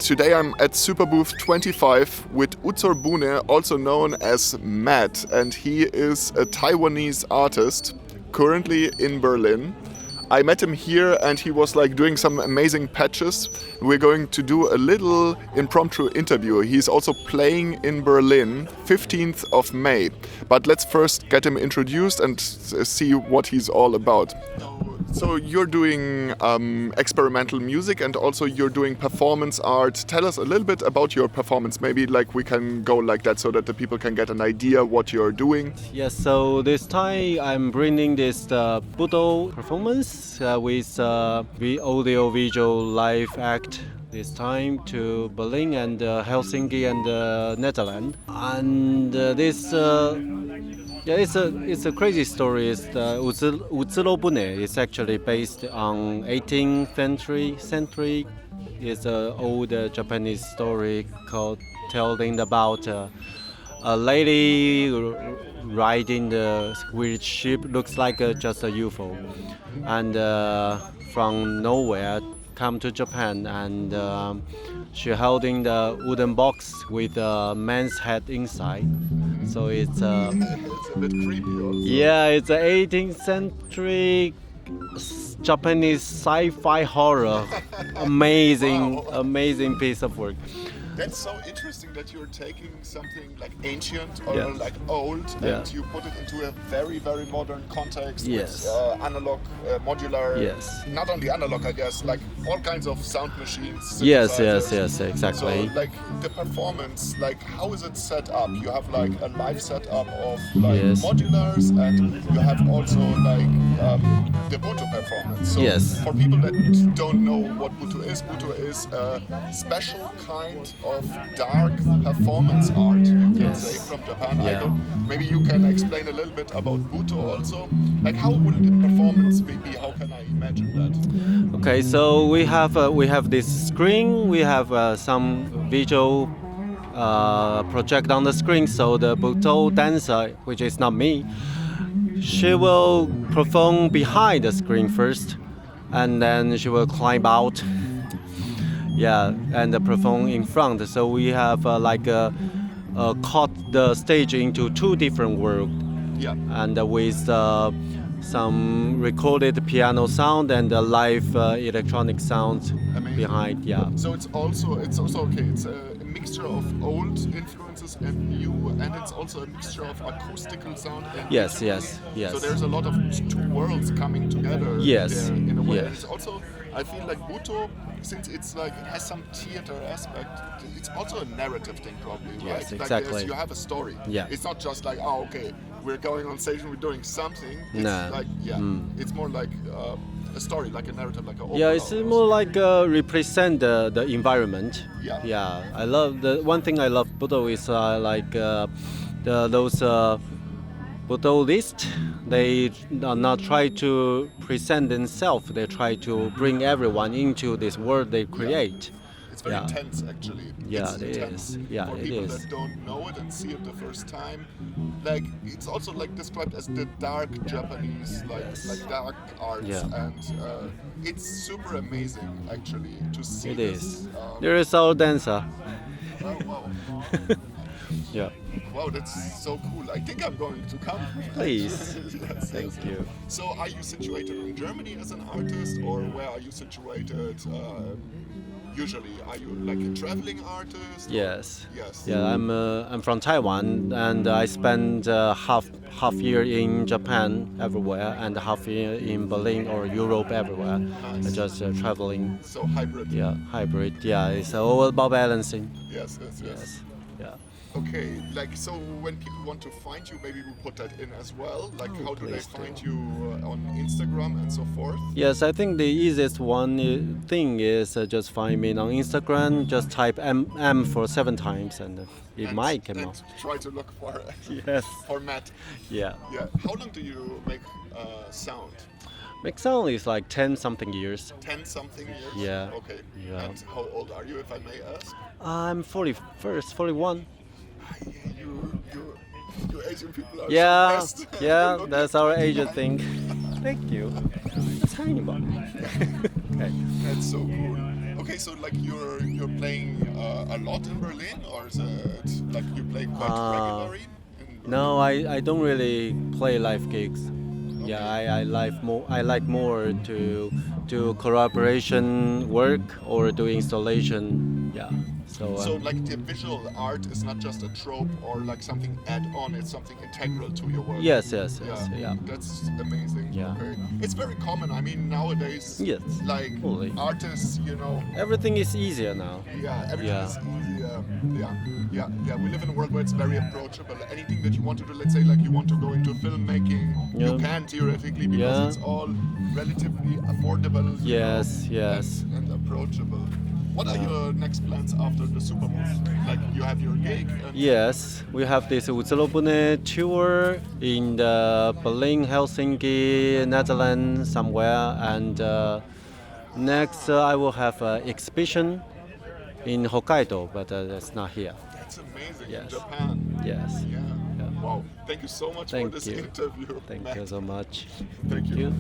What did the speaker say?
Today I'm at Super Booth 25 with Utsurbune, also known as Matt, and he is a Taiwanese artist currently in Berlin. I met him here and he was like doing some amazing patches. We're going to do a little impromptu interview. He's also playing in Berlin 15th of May. But let's first get him introduced and see what he's all about. So you're doing experimental music and also you're doing performance art. Tell us a little bit about your performance. Maybe like we can go like that so that the people can get an idea what you're doing. Yes, so this time I'm bringing this Butoh performance with the audio-visual live act this time to Berlin and Helsinki and Netherlands. And it's a crazy story. It's Utsuro-bune. It's actually based on 18th century. It's an old Japanese story telling about a lady riding the weird ship, looks like just a UFO, and from nowhere come to Japan, and she holding the wooden box with a man's head inside. So it's a bit creepy also. Yeah, it's an 18th century Japanese sci-fi horror. Amazing piece of work. That's so interesting that you're taking something like ancient or Yes. like old Yeah. and you put it into a very modern context Yes. with analog, modular. Yes. Not only analog, I guess, like all kinds of sound machines. Yes, synthesizers. exactly. So like the performance, like how is it set up? You have like a live setup of like Yes. modulars and you have also like the Butoh performance. So Yes. for people that don't know what Butoh is a special kind of dark performance art, you can Yes. say, from Japan. Yeah. Maybe you can explain a little bit about Butoh also. Like how would the performance be? How can I imagine that? Okay, so we have this screen. We have some visual project on the screen. So the Butoh dancer, which is not me, she will perform behind the screen first, and then she will climb out. Yeah, and perform in front. So we have cut the stage into two different worlds. Yeah. And with some recorded piano sound and live electronic sound Amazing. behind. Yeah. So it's also okay. It's a mixture of old influences and new, and it's also a mixture of acoustical sound and Yes, digital. yes. So there's a lot of two worlds coming together. Yes, there in a way. yes. And it's also, I feel like Butoh, since it's like it has some theater aspect, it's also a narrative thing probably, right? Yes, Like exactly. you have a story. Yeah. It's not just like, oh, okay, we're going on stage and we're doing something. It's No. like, it's more like a story, like a narrative, like a Yeah, it's more like represent the environment. Yeah. Yeah, I love the one thing I love Butoh is those Butohists. They not try to present themselves. They try to bring everyone into this world they create. It's very Yeah. intense, actually. Yeah, It's it intense. is. Yeah, For it people is. that don't know it and see it the first time, like it's also like described as the dark Japanese, like dark arts, Yeah. and it's super amazing actually to see. It this. is. There is our dancer. Oh, wow. Yeah. Wow, that's so cool. I think I'm going to come. Please. Yes, Thank yes. you. So are you situated in Germany as an artist, or where are you situated? Usually, are you like a traveling artist? Yes. Yes. Yeah, I'm from Taiwan, and I spent half year in Japan everywhere, and half year in Berlin or Europe everywhere. Nice. I just traveling. So hybrid. Yeah, hybrid. Yeah, it's all about balancing. Yes. Yes. Yeah. Okay, like so when people want to find you, maybe we'll put that in as well. Like how do they please do. find you on Instagram and so forth? Yes, I think the easiest thing is just find me on Instagram. Just type M for 7 times, and it might come and out. try to look for Yes. for Matt. Yeah. Yeah. How long do you make sound? Make sound is like 10 something years. 10 something years? Yeah. Okay. Yeah. And how old are you, if I may ask? I'm 41. You Asian people are Yeah, so blessed. yeah, Look that's at- our Asian thing. Thank you. Tiny one. Okay. That's so cool. Okay, so like you're playing lot in Berlin, or is it like you play quite regularly? In Berlin? No, I don't really play live gigs. Yeah, I like more to do collaboration work or do installation. Yeah. So like the visual art is not just a trope or like something add-on, it's something integral to your work. Yes. Yeah. That's amazing. Yeah. Okay. It's very common. I mean, nowadays, Yes. like Fully. artists, Everything is easier now. everything is easier. Yeah. We live in a world where it's very approachable. Anything that you want to do, let's say like you want to go into filmmaking, you can theoretically because it's all relatively affordable. Yes. And approachable. What are your next plans after the Super Bowl? Like you have your gig? Yes, we have this Utsuro-bune tour in the Berlin, Helsinki, Netherlands, somewhere, and next I will have an exhibition in Hokkaido, but that's not here. That's amazing. Yes. In Japan. Yes. Yeah. Wow. Thank you so much for this interview. Thank you so much. Thank you.